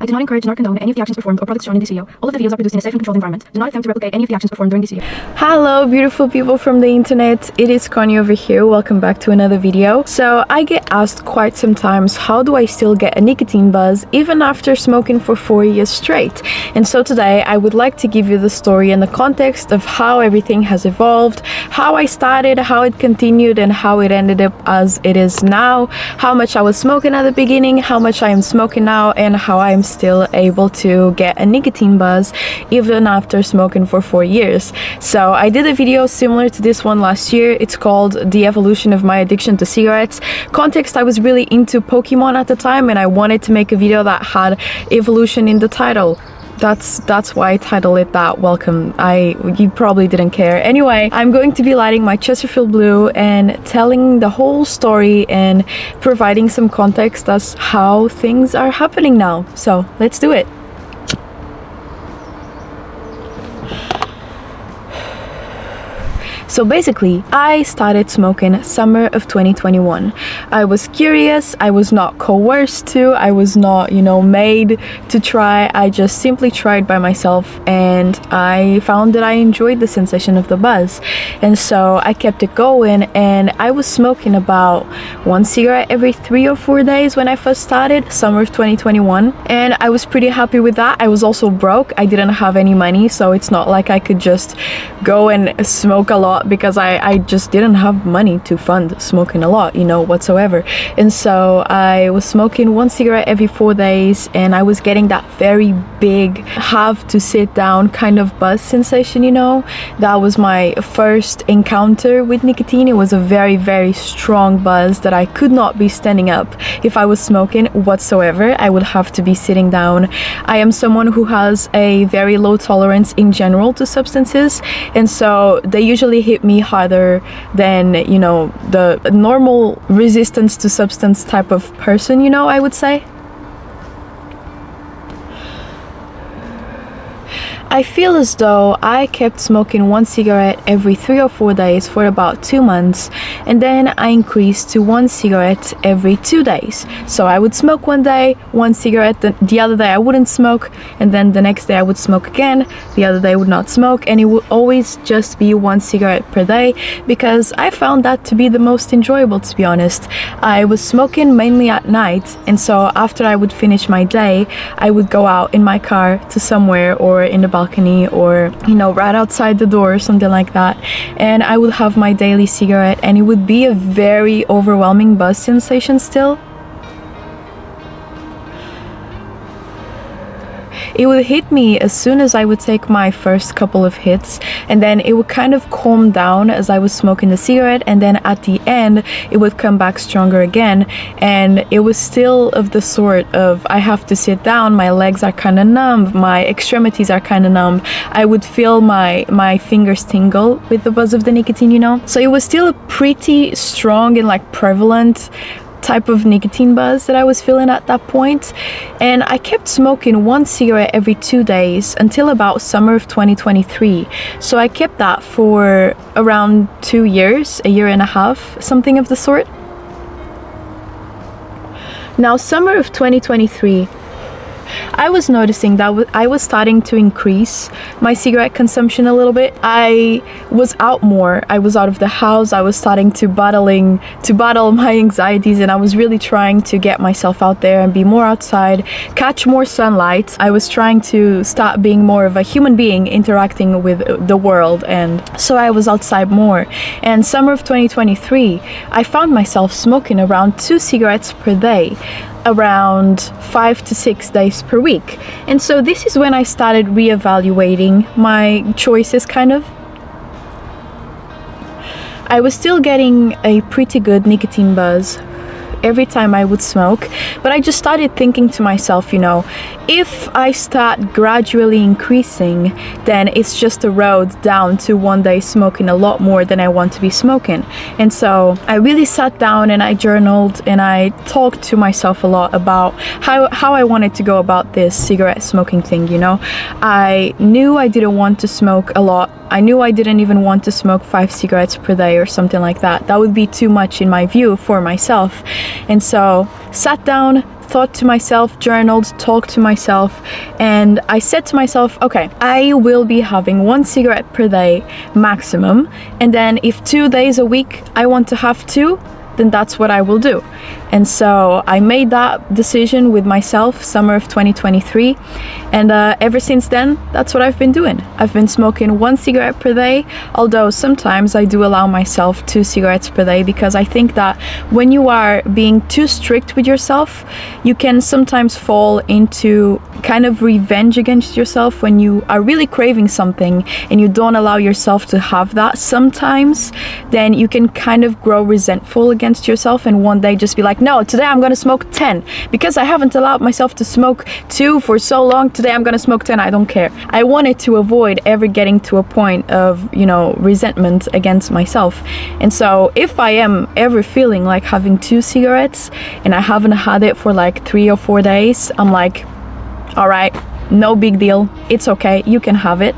I do not encourage nor condone any of the actions performed or products shown in this video. All of the videos are produced in a safe and controlled environment. Do not attempt to replicate any of the actions performed during this video. Hello beautiful people from the internet, it is Connie over here. Welcome back to another video. So I get asked quite sometimes, how do I still get a nicotine buzz even after smoking for 4 years straight? And so today I would like to give you the story and the context of how everything has evolved, how I started, how it continued, and how it ended up as it is now, how much I was smoking at the beginning, how much I am smoking now, and how I am still able to get a nicotine buzz even after smoking for 4 years. So I did a video similar to this one last year. It's called The Evolution of My Addiction to Cigarettes. Context, I was really into Pokemon at the time and I wanted to make a video that had evolution in the title. That's why I titled it that. Welcome. You probably didn't care. Anyway, I'm going to be lighting my Chesterfield Blue and telling the whole story and providing some context as how things are happening now. So let's do it. So basically, I started smoking summer of 2021. I was curious, I was not coerced to, I was not, made to try. I just simply tried by myself and I found that I enjoyed the sensation of the buzz. And so I kept it going and I was smoking about 1 cigarette every 3 or 4 days when I first started, summer of 2021. And I was pretty happy with that. I was also broke. I didn't have any money, so it's not like I could just go and smoke a lot, because I just didn't have money to fund smoking a lot, whatsoever. And so I was smoking 1 cigarette every 4 days and I was getting that very big have to sit down kind of buzz sensation. That was my first encounter with nicotine. It was a very, very strong buzz that I could not be standing up if I was smoking whatsoever. I would have to be sitting down. I am someone who has a very low tolerance in general to substances, and so they usually hit me harder than the normal resistance to substance type of person, I would say. I feel as though I kept smoking 1 cigarette every 3 or 4 days for about 2 months, and then I increased to 1 cigarette every 2 days. So I would smoke one day, 1 cigarette, the other day I wouldn't smoke, and then the next day I would smoke again, the other day I would not smoke, and it would always just be 1 cigarette per day, because I found that to be the most enjoyable, to be honest. I was smoking mainly at night, and so after I would finish my day, I would go out in my car to somewhere, or in the balcony, or right outside the door or something like that, and I would have my daily cigarette, and it would be a very overwhelming buzz sensation still. It would hit me as soon as I would take my first couple of hits, and then it would kind of calm down as I was smoking the cigarette, and then at the end it would come back stronger again. And it was still of the sort of, I have to sit down, my legs are kind of numb, my extremities are kind of numb. I would feel my fingers tingle with the buzz of the nicotine, so it was still a pretty strong and prevalent type of nicotine buzz that I was feeling at that point. And I kept smoking 1 cigarette every 2 days until about summer of 2023. So I kept that for around 2 years, a year and a half, something of the sort. Now, summer of 2023, I was noticing that I was starting to increase my cigarette consumption a little bit. I was out more. I was out of the house. I was starting to battle my anxieties, and I was really trying to get myself out there and be more outside, catch more sunlight. I was trying to start being more of a human being, interacting with the world, and so I was outside more. And summer of 2023, I found myself smoking around 2 cigarettes per day, around 5 to 6 days per week. And so this is when I started reevaluating my choices, kind of. I was still getting a pretty good nicotine buzz every time I would smoke, but I just started thinking to myself, if I start gradually increasing, then it's just a road down to one day smoking a lot more than I want to be smoking. And so I really sat down and I journaled and I talked to myself a lot about how I wanted to go about this cigarette smoking thing. I knew I didn't want to smoke a lot. I knew I didn't even want to smoke 5 cigarettes per day or something like that. That would be too much in my view for myself. And so sat down, thought to myself, journaled, talked to myself, and I said to myself, okay, I will be having 1 cigarette per day maximum, and then if 2 days a week I want to have 2, then that's what I will do. And so I made that decision with myself summer of 2023, and ever since then, that's what I've been doing. I've been smoking 1 cigarette per day, although sometimes I do allow myself 2 cigarettes per day, because I think that when you are being too strict with yourself, you can sometimes fall into kind of revenge against yourself when you are really craving something and you don't allow yourself to have that sometimes. Then you can kind of grow resentful against yourself and one day just be like, no, today I'm gonna smoke 10 because I haven't allowed myself to smoke 2 for so long. Today I'm gonna smoke 10. I don't care. I wanted to avoid ever getting to a point of, you know, resentment against myself. And so if I am ever feeling like having 2 cigarettes and I haven't had it for like 3 or 4 days, I'm like, all right, no big deal. It's okay. You can have it.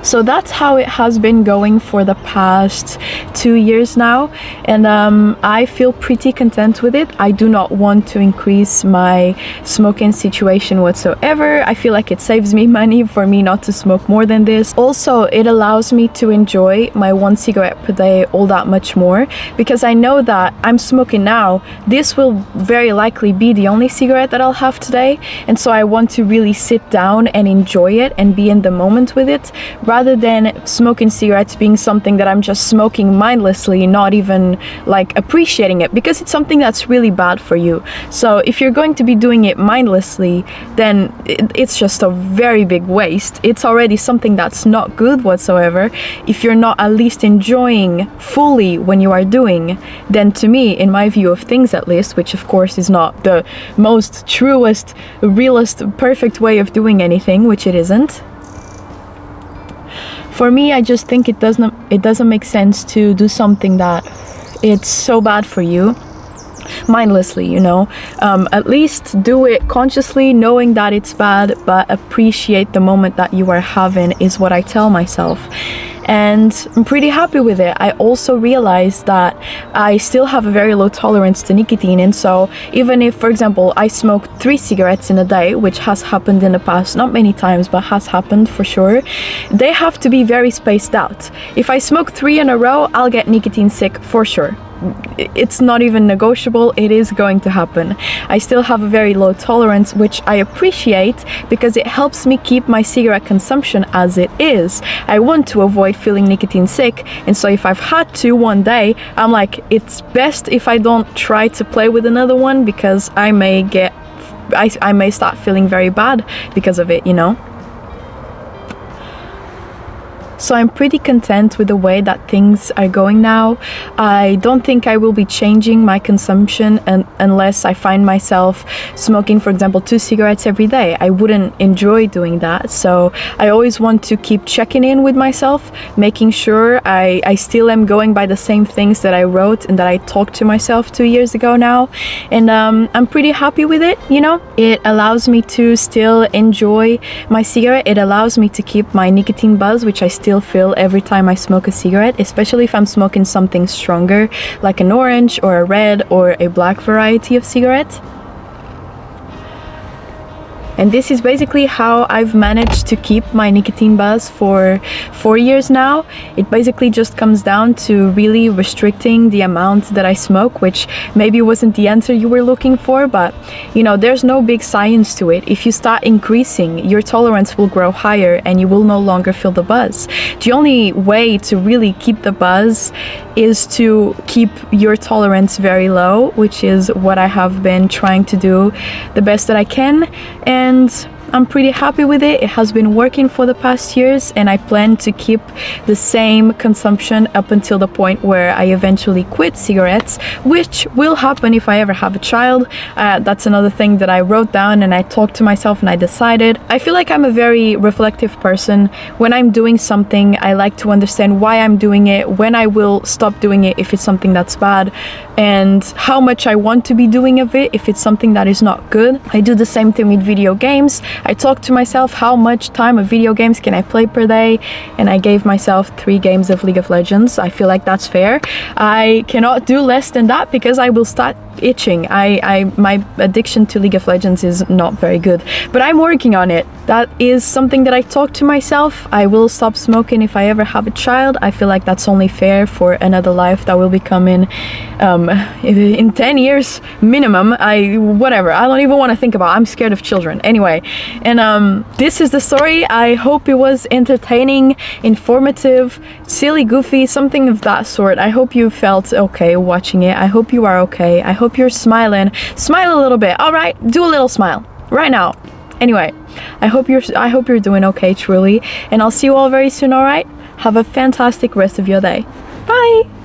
So that's how it has been going for the past 2 years now, and I feel pretty content with it. I do not want to increase my smoking situation whatsoever. I feel like it saves me money for me not to smoke more than this. Also, it allows me to enjoy my 1 cigarette per day all that much more, because I know that I'm smoking now. This will very likely be the only cigarette that I'll have today, and so I want to really sit down and enjoy it and be in the moment with it, rather than smoking cigarettes being something that I'm just smoking mindlessly, not even like appreciating it, because it's something that's really bad for you. So if you're going to be doing it mindlessly, then it's just a very big waste. It's already something that's not good whatsoever. If you're not at least enjoying fully when you are doing, then to me, in my view of things at least, which of course is not the most truest, realest, perfect way of doing anything, which it isn't. For me, I just think it doesn't make sense to do something that it's so bad for you mindlessly, you know. At least do it consciously, knowing that it's bad, but appreciate the moment that you are having, is what I tell myself. And I'm pretty happy with it. I also realized that I still have a very low tolerance to nicotine, and so even if, for example, I smoke 3 cigarettes in a day, which has happened in the past, not many times, but has happened for sure, they have to be very spaced out. If I smoke 3 in a row, I'll get nicotine sick for sure. It's not even negotiable. It is going to happen. I still have a very low tolerance, which I appreciate because it helps me keep my cigarette consumption as it is. I want to avoid feeling nicotine sick, and so if I've had to one day, I'm like, it's best if I don't try to play with another one, because I may start feeling very bad because of it, you know. So I'm pretty content with the way that things are going now. I don't think I will be changing my consumption unless I find myself smoking, for example, 2 cigarettes every day. I wouldn't enjoy doing that. So I always want to keep checking in with myself, making sure I still am going by the same things that I wrote and that I talked to myself 2 years ago now. And I'm pretty happy with it, you know. It allows me to still enjoy my cigarette. It allows me to keep my nicotine buzz, which I still feel every time I smoke a cigarette, especially if I'm smoking something stronger like an orange or a red or a black variety of cigarette. And this is basically how I've managed to keep my nicotine buzz for 4 years now. It basically just comes down to really restricting the amount that I smoke, which maybe wasn't the answer you were looking for, but you know, there's no big science to it. If you start increasing, your tolerance will grow higher and you will no longer feel the buzz. The only way to really keep the buzz is to keep your tolerance very low, which is what I have been trying to do the best that I can. And I'm pretty happy with it. It has been working for the past years, and I plan to keep the same consumption up until the point where I eventually quit cigarettes, which will happen if I ever have a child. That's another thing that I wrote down and I talked to myself and I decided. I feel like I'm a very reflective person. When I'm doing something, I like to understand why I'm doing it, when I will stop doing it if it's something that's bad, and how much I want to be doing of it if it's something that is not good. I do the same thing with video games. I talked to myself, how much time of video games can I play per day, and I gave myself 3 games of League of Legends. I feel like that's fair. I cannot do less than that because I will start itching. My addiction to League of Legends is not very good, but I'm working on it. That is something that I talk to myself. I will stop smoking if I ever have a child. I feel like that's only fair for another life that will be coming in 10 years minimum. Whatever, I don't even want to think about it. I'm scared of children anyway. And this is the story. I hope it was entertaining, informative, silly, goofy, something of that sort. I hope you felt okay watching it. I hope you are okay. I hope you're smiling. Smile a little bit. All right, do a little smile right now. Anyway, I hope you're doing okay, truly, and I'll see you all very soon. All right, have a fantastic rest of your day. Bye.